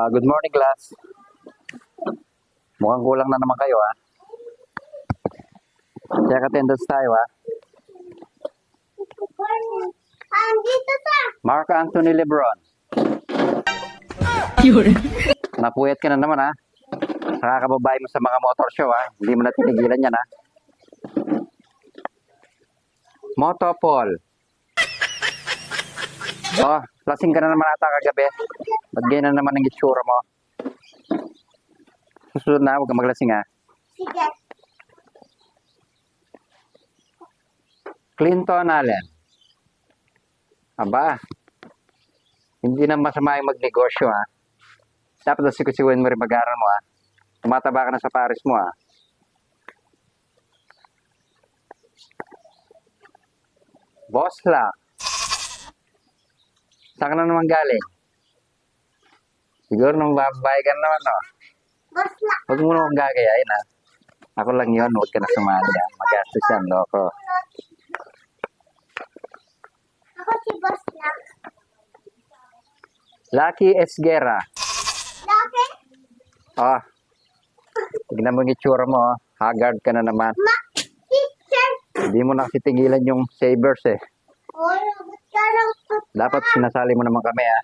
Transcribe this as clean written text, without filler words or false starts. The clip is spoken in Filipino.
Good morning, class. Mukhang kulang na naman kayo, ha? Check attendance tayo, ha? Andito sa. Mark Anthony Lebron. Napuyat ka na naman, ha? Nakakababae mo sa mga motor show, ha? Hindi mo na tinigilan yan, ha? Motopol. Oh, lasing ka na naman ata kagabi. Ba't ganyan na naman ang itsura mo? Susunod na, huwag kang maglasing, ha? Sige. Clinton Allen. Aba, hindi na masama yung magnegosyo, ha? Dapat nasikusiwan mo rin mag-aaral mo, ha? Tumataba ka na sa pares mo, ha? Boss lang. Saan ka na naman galing? Siguro nung babae ka na naman, no? Boss lang. Huwag mo naman gagayain, ha? Ako lang yun, huwag ka na sumali, ha? Magastos yan, loko. Ako si Boss lang. Lucky Esguera. Laki? Oh, tignan mo yung itsura mo, oh. Haggard ka na naman. Teacher. Hindi mo na kasi tigilan yung sabers, eh. Oh, robot ka lang. Dapat sinasali mo naman kami, ha?